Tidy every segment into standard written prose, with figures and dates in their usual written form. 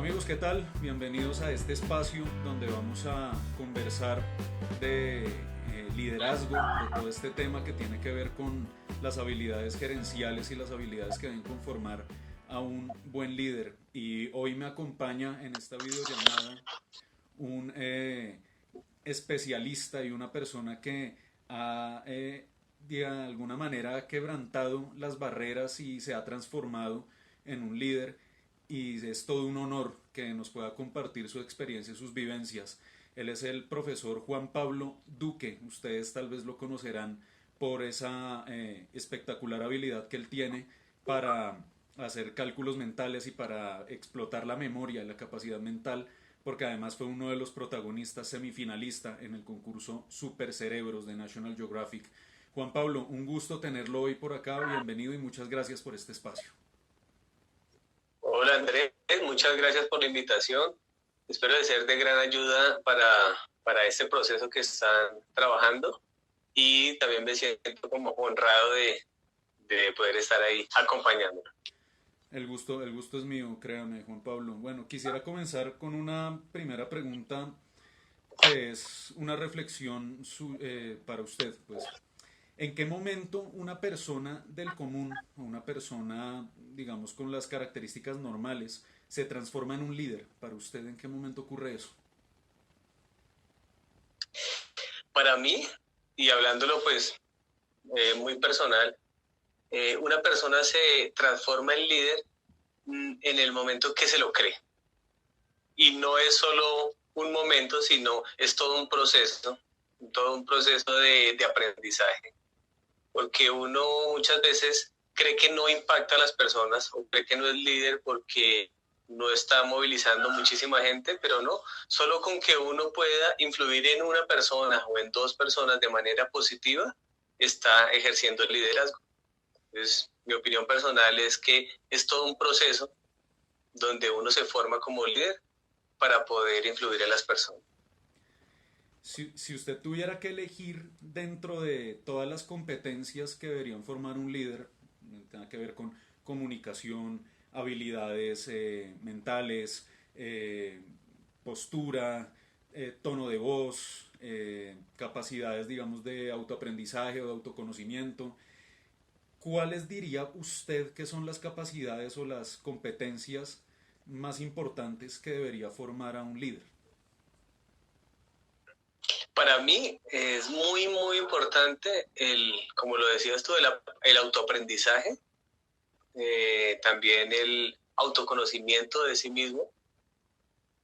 Amigos, ¿qué tal? Bienvenidos a este espacio donde vamos a conversar de liderazgo, de todo este tema que tiene que ver con las habilidades gerenciales y las habilidades que deben conformar a un buen líder. Y hoy me acompaña en esta videollamada un especialista y una persona que ha de alguna manera quebrantado las barreras y se ha transformado en un líder, y es todo un honor que nos pueda compartir su experiencia y sus vivencias. Él es el profesor Juan Pablo Duque. Ustedes tal vez lo conocerán por esa espectacular habilidad que él tiene para hacer cálculos mentales y para explotar la memoria y la capacidad mental, porque además fue uno de los protagonistas semifinalista en el concurso Super Cerebros de National Geographic. Juan Pablo, un gusto tenerlo hoy por acá, bienvenido y muchas gracias por este espacio. Hola Andrés, muchas gracias por la invitación. Espero de ser de gran ayuda para este proceso que están trabajando y también me siento como honrado de poder estar ahí acompañándolo. El gusto es mío, créame, Juan Pablo. Bueno, quisiera comenzar con una primera pregunta que es una reflexión para usted, pues. ¿En qué momento una persona del común o una persona, digamos, con las características normales se transforma en un líder? Para usted, ¿en qué momento ocurre eso? Para mí, y hablándolo pues muy personal, una persona se transforma en líder en el momento que se lo cree. Y no es solo un momento, sino es todo un proceso de aprendizaje. Porque uno muchas veces cree que no impacta a las personas o cree que no es líder porque no está movilizando muchísima gente, pero no, solo con que uno pueda influir en una persona o en dos personas de manera positiva, está ejerciendo el liderazgo. Entonces, mi opinión personal es que es todo un proceso donde uno se forma como líder para poder influir en las personas. Si usted tuviera que elegir dentro de todas las competencias que deberían formar un líder, tenga que ver con comunicación, habilidades mentales, postura, tono de voz, capacidades, digamos, de autoaprendizaje o de autoconocimiento, ¿cuáles diría usted que son las capacidades o las competencias más importantes que debería formar a un líder? Para mí es muy importante como lo decías tú, el autoaprendizaje, también el autoconocimiento de sí mismo,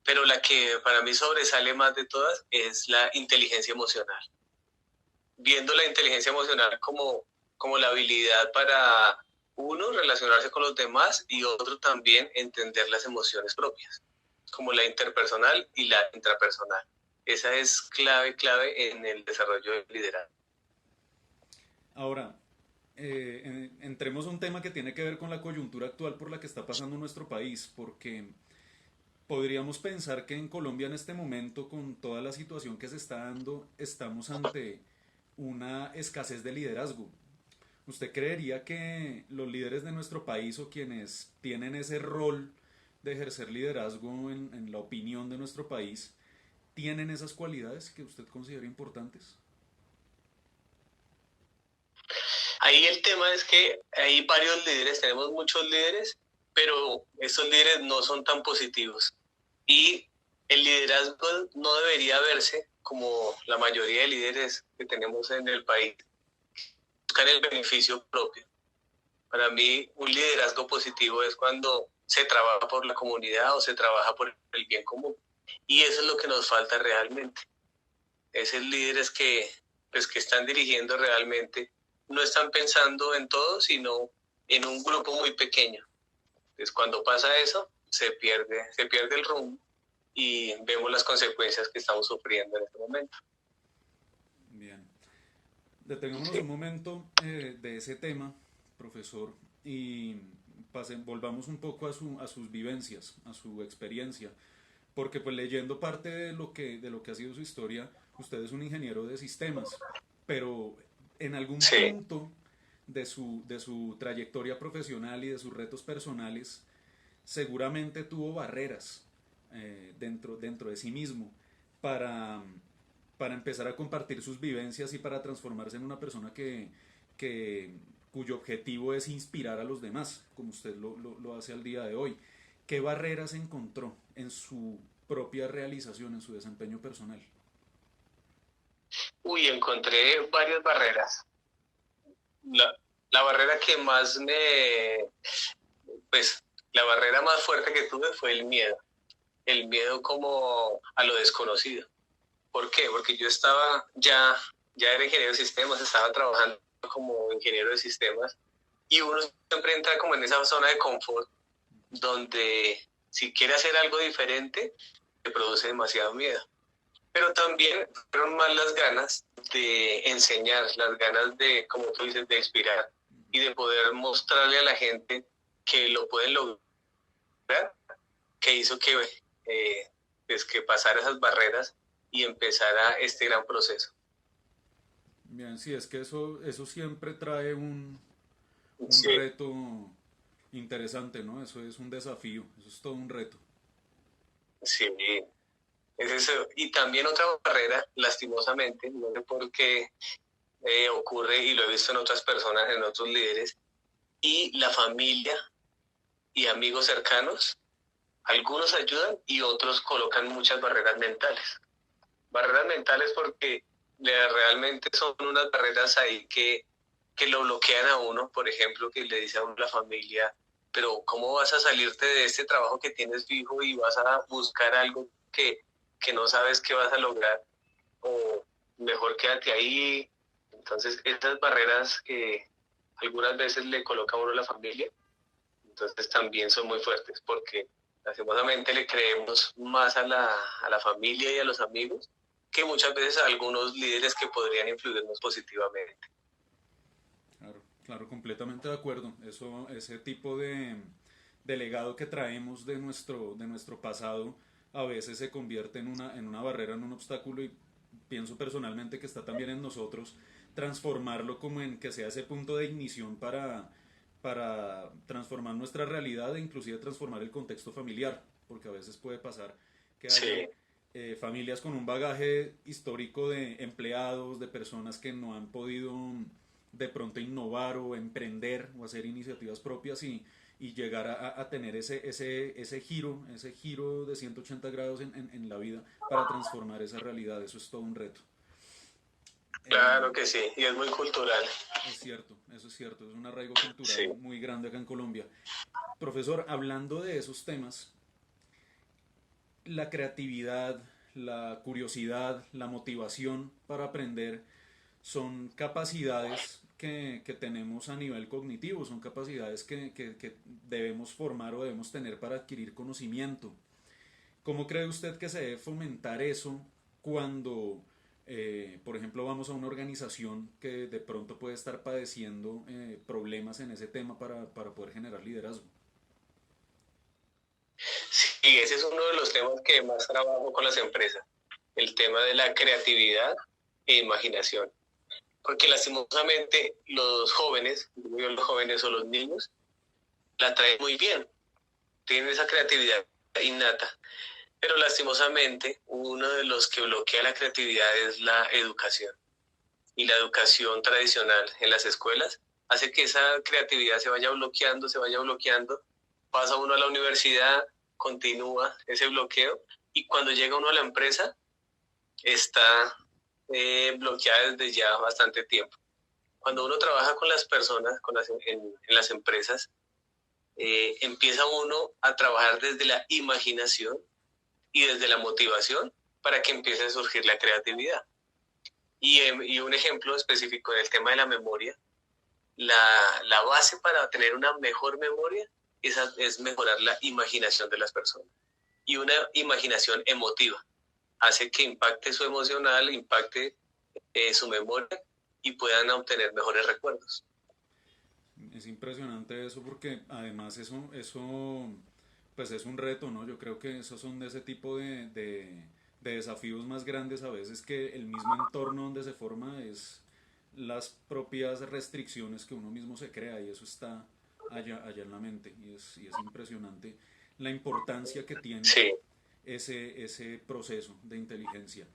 pero la que para mí sobresale más de todas es la inteligencia emocional. Viendo la inteligencia emocional como la habilidad para uno relacionarse con los demás y otro también entender las emociones propias, como la interpersonal y la intrapersonal. Esa es clave en el desarrollo del liderazgo. Ahora, entremos a un tema que tiene que ver con la coyuntura actual por la que está pasando nuestro país, porque podríamos pensar que en Colombia en este momento, con toda la situación que se está dando, estamos ante una escasez de liderazgo. ¿Usted creería que los líderes de nuestro país o quienes tienen ese rol de ejercer liderazgo en la opinión de nuestro país tienen esas cualidades que usted considera importantes? Ahí el tema es que hay varios líderes, tenemos muchos líderes, pero esos líderes no son tan positivos. Y el liderazgo no debería verse como la mayoría de líderes que tenemos en el país, buscar el beneficio propio. Para mí, un liderazgo positivo es cuando se trabaja por la comunidad o se trabaja por el bien común. Y eso es lo que nos falta realmente. Esos líderes que están dirigiendo realmente no están pensando en todo, sino en un grupo muy pequeño. Entonces, cuando pasa eso, se pierde el rumbo y vemos las consecuencias que estamos sufriendo en este momento. Bien. Detengámonos un momento de ese tema, profesor, y volvamos un poco a sus vivencias, a su experiencia, porque pues leyendo parte de lo que ha sido su historia, usted es un ingeniero de sistemas, pero en algún Sí. punto de su trayectoria profesional y de sus retos personales, seguramente tuvo barreras dentro de sí mismo para, para empezar a compartir sus vivencias y para transformarse en una persona que, cuyo objetivo es inspirar a los demás, como usted lo hace al día de hoy. ¿Qué barreras encontró en su propia realización, en su desempeño personal? Uy, encontré varias barreras. La, la barrera que más pues, la barrera más fuerte que tuve fue el miedo como a lo desconocido. ¿Por qué? Porque yo ya era ingeniero de sistemas, estaba trabajando como ingeniero de sistemas y uno siempre entra como en esa zona de confort donde si quiere hacer algo diferente, te produce demasiado miedo. Pero también fueron más las ganas de enseñar, las ganas de, como tú dices, de inspirar y de poder mostrarle a la gente que lo pueden lograr, que hizo pues que pasara esas barreras y empezara este gran proceso. Bien, sí, es que eso siempre trae un Sí, reto interesante, ¿no? Eso es un desafío, eso es todo un reto. sí, es eso. Y también otra barrera, lastimosamente, no sé por qué ocurre y lo he visto en otras personas, en otros líderes, y la familia y amigos cercanos, algunos ayudan y otros colocan muchas barreras mentales. Barreras mentales porque realmente son unas barreras ahí que lo bloquean a uno, por ejemplo, que le dice a uno la familia, pero ¿cómo vas a salirte de este trabajo que tienes fijo y vas a buscar algo que no sabes qué vas a lograr? O mejor quédate ahí. Entonces, estas barreras que algunas veces le coloca a uno la familia, entonces también son muy fuertes porque lastimosamente le creemos más a la familia y a los amigos que muchas veces a algunos líderes que podrían influirnos positivamente. Claro, claro, completamente de acuerdo. Ese tipo de legado que traemos de nuestro pasado a veces se convierte en una barrera, en un obstáculo y pienso personalmente que está también en nosotros transformarlo como en que sea ese punto de ignición para transformar nuestra realidad e inclusive transformar el contexto familiar, porque a veces puede pasar que hayan Sí, familias con un bagaje histórico de empleados, de personas que no han podido de pronto innovar o emprender o hacer iniciativas propias y llegar a tener ese giro de 180 grados en la vida para transformar esa realidad. Eso es todo un reto. claro Eh, que sí, y es muy cultural. es cierto, eso es cierto, es un arraigo cultural Sí, muy grande acá en Colombia. Profesor, hablando de esos temas, la creatividad, la curiosidad, la motivación para aprender son capacidades que tenemos a nivel cognitivo, son capacidades que debemos formar o debemos tener para adquirir conocimiento. ¿Cómo cree usted que se debe fomentar eso cuando, por ejemplo, vamos a una organización que de pronto puede estar padeciendo problemas en ese tema para poder generar liderazgo? sí, ese es uno de los temas que más trabajo con las empresas, el tema de la creatividad e imaginación. Porque lastimosamente los jóvenes o los niños, la traen muy bien, tienen esa creatividad innata. Pero lastimosamente, uno de los que bloquea la creatividad es la educación. Y la educación tradicional en las escuelas hace que esa creatividad se vaya bloqueando. Pasa uno a la universidad, continúa ese bloqueo y cuando llega uno a la empresa está bloqueada desde ya bastante tiempo. Cuando uno trabaja con las personas, en las empresas, empieza uno a trabajar desde la imaginación y desde la motivación para que empiece a surgir la creatividad. Y un ejemplo específico en el tema de la memoria, la base para tener una mejor memoria es mejorar la imaginación de las personas. Y una imaginación emotiva hace que impacte su emocional, impacte su memoria y puedan obtener mejores recuerdos. Es impresionante eso porque además eso pues es un reto, ¿no? Yo creo que esos son de ese tipo de desafíos más grandes a veces que el mismo entorno donde se forma es las propias restricciones que uno mismo se crea y eso está allá en la mente y es impresionante la importancia que tiene Sí, ese proceso de inteligencia.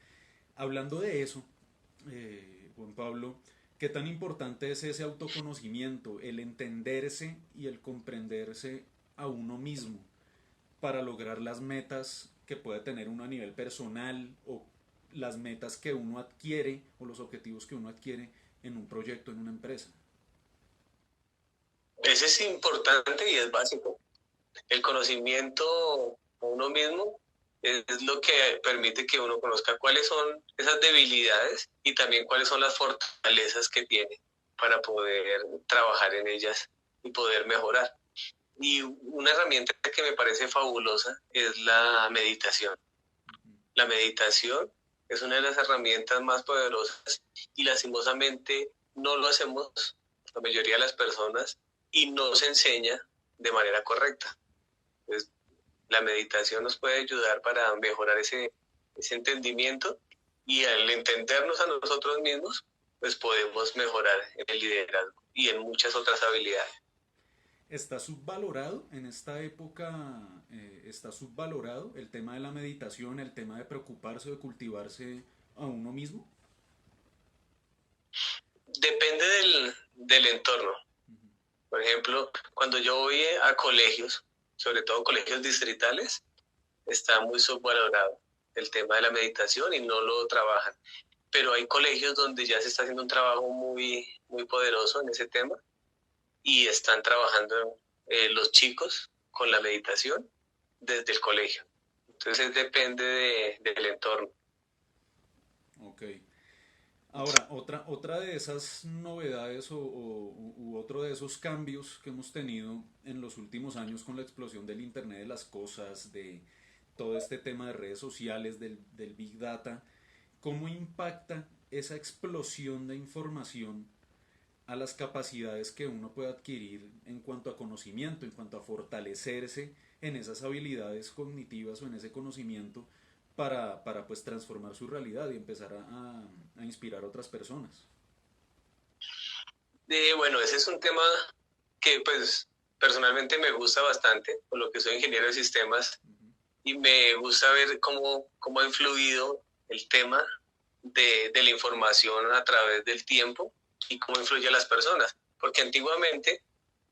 Hablando de eso, Juan Pablo, ¿qué tan importante es ese autoconocimiento, el entenderse y el comprenderse a uno mismo para lograr las metas que puede tener uno a nivel personal o las metas que uno adquiere o los objetivos que uno adquiere en un proyecto, en una empresa? Ese es importante y es básico. El conocimiento a uno mismo es lo que permite que uno conozca cuáles son esas debilidades y también cuáles son las fortalezas que tiene para poder trabajar en ellas y poder mejorar. Y una herramienta que me parece fabulosa es la meditación. La meditación es una de las herramientas más poderosas y lastimosamente no lo hacemos la mayoría de las personas y no se enseña de manera correcta. Entonces, la meditación nos puede ayudar para mejorar ese entendimiento y al entendernos a nosotros mismos, pues podemos mejorar en el liderazgo y en muchas otras habilidades. ¿Está subvalorado en esta época? ¿Está subvalorado el tema de la meditación, el tema de preocuparse o de cultivarse a uno mismo? Depende del entorno. Por ejemplo, cuando yo voy a colegios, sobre todo colegios distritales, está muy subvalorado el tema de la meditación y no lo trabajan. Pero hay colegios donde ya se está haciendo un trabajo muy poderoso en ese tema y están trabajando los chicos con la meditación desde el colegio. Entonces depende del entorno. Ok. Ahora, otra de esas novedades u otro de esos cambios que hemos tenido en los últimos años con la explosión del Internet de las cosas, de todo este tema de redes sociales, del Big Data, ¿cómo impacta esa explosión de información a las capacidades que uno puede adquirir en cuanto a conocimiento, en cuanto a fortalecerse en esas habilidades cognitivas o en ese conocimiento para pues transformar su realidad y empezar a inspirar a otras personas? Bueno, ese es un tema que pues personalmente me gusta bastante, por lo que soy ingeniero de sistemas y me gusta ver cómo ha influido el tema de la información a través del tiempo y cómo influye a las personas. Porque antiguamente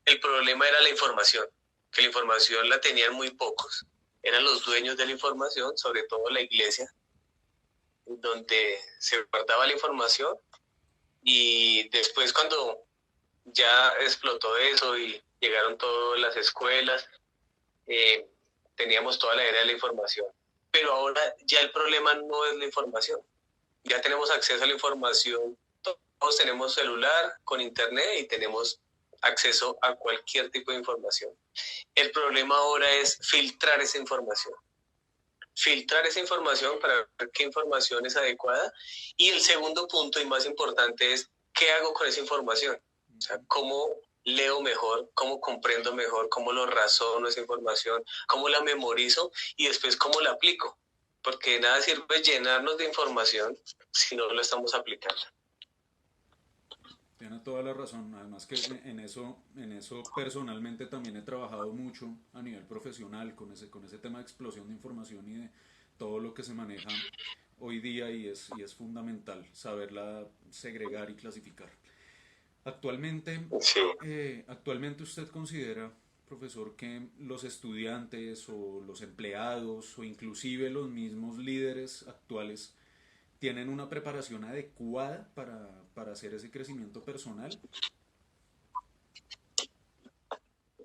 el problema era la información, que la información la tenían muy pocos. Eran los dueños de la información, sobre todo la iglesia, donde se guardaba la información y después cuando ya explotó eso y llegaron todas las escuelas, eh, teníamos toda la era de la información. Pero ahora ya el problema no es la información, ya tenemos acceso a la información, todos tenemos celular con internet y tenemos acceso a cualquier tipo de información. El problema ahora es filtrar esa información para ver qué información es adecuada. Y el segundo punto y más importante es qué hago con esa información. O sea, cómo leo mejor, cómo comprendo mejor, cómo lo razono esa información, cómo la memorizo y después cómo la aplico. Porque de nada sirve llenarnos de información si no lo estamos aplicando. Tiene toda la razón. Además que en eso personalmente también he trabajado mucho a nivel profesional con ese tema de explosión de información y de todo lo que se maneja hoy día y es fundamental saberla segregar y clasificar. Actualmente, Sí. actualmente usted considera, profesor, que los estudiantes o los empleados o inclusive los mismos líderes actuales tienen una preparación adecuada para hacer ese crecimiento personal?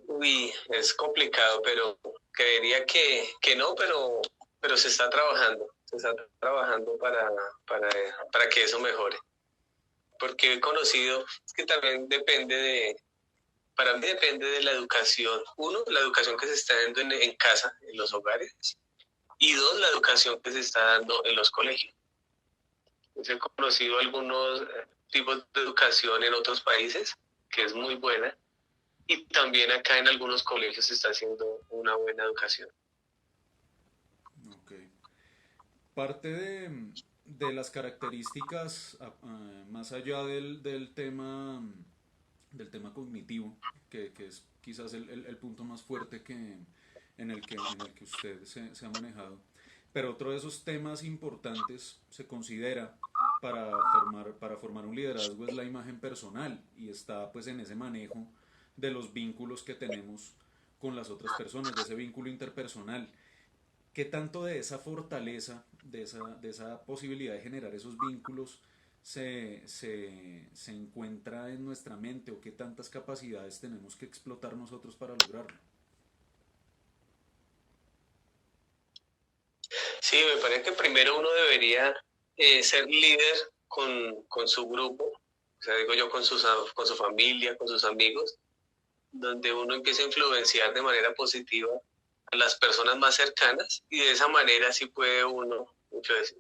Uy, es complicado, pero creería que no, pero se está trabajando para que eso mejore. Porque he conocido que también para mí depende de la educación. Uno, la educación que se está dando en casa, en los hogares, y dos, la educación que se está dando en los colegios. He conocido algunos tipos de educación en otros países, que es muy buena, y también acá en algunos colegios se está haciendo una buena educación. Ok. Parte de las características, más allá del tema cognitivo, que es quizás el punto más fuerte en el que usted se ha manejado, Pero otro de esos temas importantes se considera para formar un liderazgo es la imagen personal y está pues en ese manejo de los vínculos que tenemos con las otras personas, de ese vínculo interpersonal. ¿Qué tanto de esa fortaleza, de esa posibilidad de generar esos vínculos se encuentra en nuestra mente o qué tantas capacidades tenemos que explotar nosotros para lograrlo? Sí, me parece que primero uno debería ser líder con su grupo, o sea, digo yo, con su familia, con sus amigos, donde uno empieza a influenciar de manera positiva a las personas más cercanas y de esa manera sí puede uno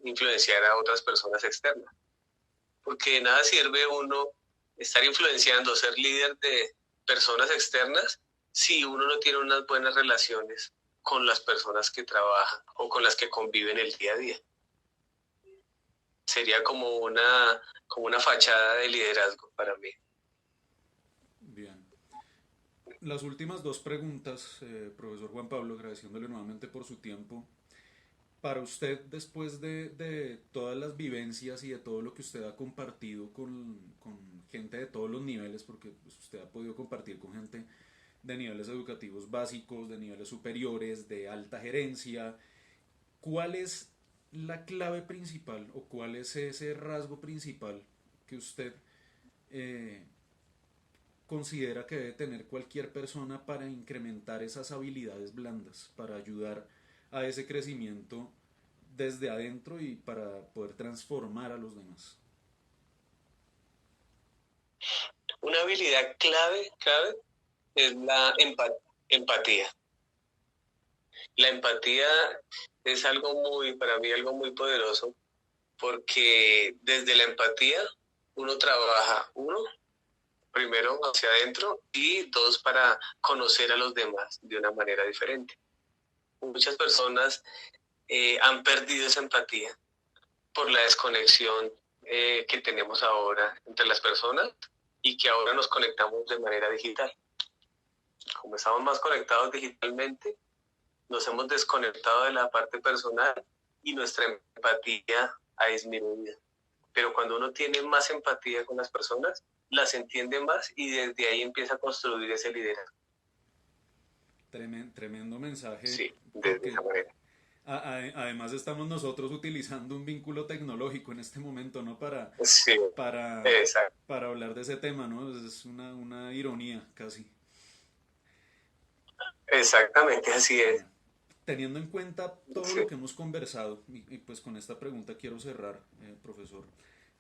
influenciar a otras personas externas. Porque de nada sirve uno estar influenciando, ser líder de personas externas si uno no tiene unas buenas relaciones con las personas que trabajan o con las que conviven el día a día. Sería como una fachada de liderazgo para mí. Bien. Las últimas dos preguntas, profesor Juan Pablo, agradeciéndole nuevamente por su tiempo. Para usted, después de todas las vivencias y de todo lo que usted ha compartido con gente de todos los niveles, porque pues, usted ha podido compartir con gente de niveles educativos básicos, de niveles superiores, de alta gerencia, ¿cuál es la clave principal o cuál es ese rasgo principal que usted eh, considera que debe tener cualquier persona para incrementar esas habilidades blandas, para ayudar a ese crecimiento desde adentro y para poder transformar a los demás? Una habilidad clave es la empatía. La empatía es algo para mí, algo muy poderoso, porque desde la empatía uno trabaja, primero hacia adentro y dos, para conocer a los demás de una manera diferente. Muchas personas han perdido esa empatía por la desconexión que tenemos ahora entre las personas y que ahora nos conectamos de manera digital. Como estamos más conectados digitalmente, nos hemos desconectado de la parte personal y nuestra empatía ha disminuido. Pero cuando uno tiene más empatía con las personas, las entiende más y desde ahí empieza a construir ese liderazgo. Tremendo mensaje, Sí, desde esa porque manera. además estamos nosotros utilizando un vínculo tecnológico en este momento, ¿no? Sí, Para, exacto. para hablar de ese tema, ¿no? Es una ironía casi. Exactamente, así es. Bueno, teniendo en cuenta todo Sí. lo que hemos conversado, y pues con esta pregunta quiero cerrar, profesor,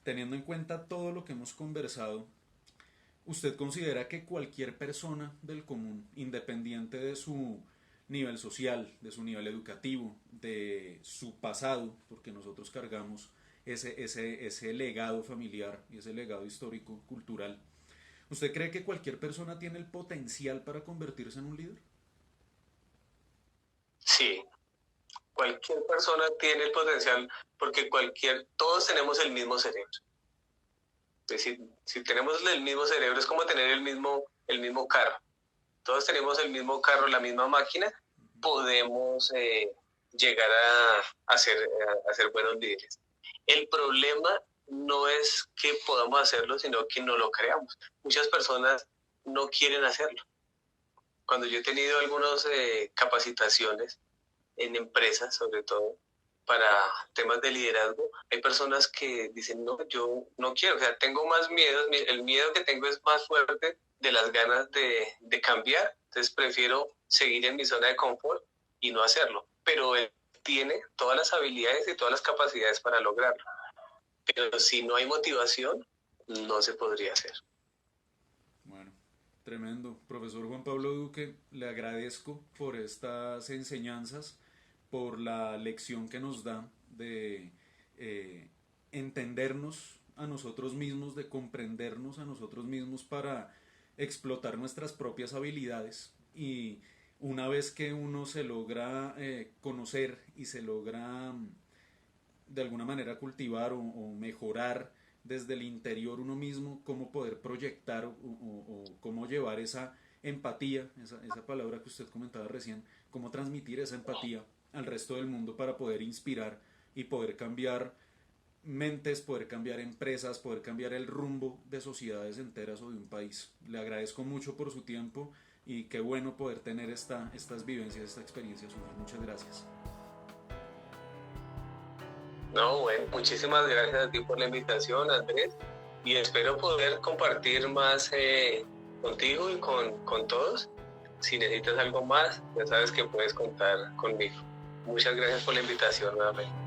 teniendo en cuenta todo lo que hemos conversado, ¿usted considera que cualquier persona del común, independiente de su nivel social, de su nivel educativo, de su pasado, porque nosotros cargamos ese legado familiar y ese legado histórico, cultural, ¿usted cree que cualquier persona tiene el potencial para convertirse en un líder? Sí, cualquier persona tiene el potencial porque todos tenemos el mismo cerebro. Es decir, si tenemos el mismo cerebro es como tener el mismo carro. Todos tenemos el mismo carro, la misma máquina, podemos llegar a ser buenos líderes. El problema no es que podamos hacerlo, sino que no lo creamos. Muchas personas no quieren hacerlo. Cuando yo he tenido algunas capacitaciones en empresas, sobre todo, para temas de liderazgo, hay personas que dicen, no, yo no quiero, o sea, tengo más miedo, el miedo que tengo es más fuerte de las ganas de cambiar, entonces prefiero seguir en mi zona de confort y no hacerlo, pero él tiene todas las habilidades y todas las capacidades para lograrlo, pero si no hay motivación, no se podría hacer. Bueno, tremendo. Profesor Juan Pablo Duque, le agradezco por estas enseñanzas, por la lección que nos da de eh, entendernos a nosotros mismos, de comprendernos a nosotros mismos para explotar nuestras propias habilidades. Y una vez que uno se logra conocer y se logra de alguna manera cultivar o mejorar desde el interior uno mismo, cómo poder proyectar o cómo llevar esa empatía, esa palabra que usted comentaba recién, cómo transmitir esa empatía al resto del mundo para poder inspirar y poder cambiar mentes, poder cambiar empresas, poder cambiar el rumbo de sociedades enteras o de un país. Le agradezco mucho por su tiempo y qué bueno poder tener estas vivencias, esta experiencia suya. Muchas gracias. No, bueno, muchísimas gracias a ti por la invitación, Andrés, y espero poder compartir más contigo y con todos. Si necesitas algo más, ya sabes que puedes contar conmigo. Muchas gracias por la invitación nuevamente.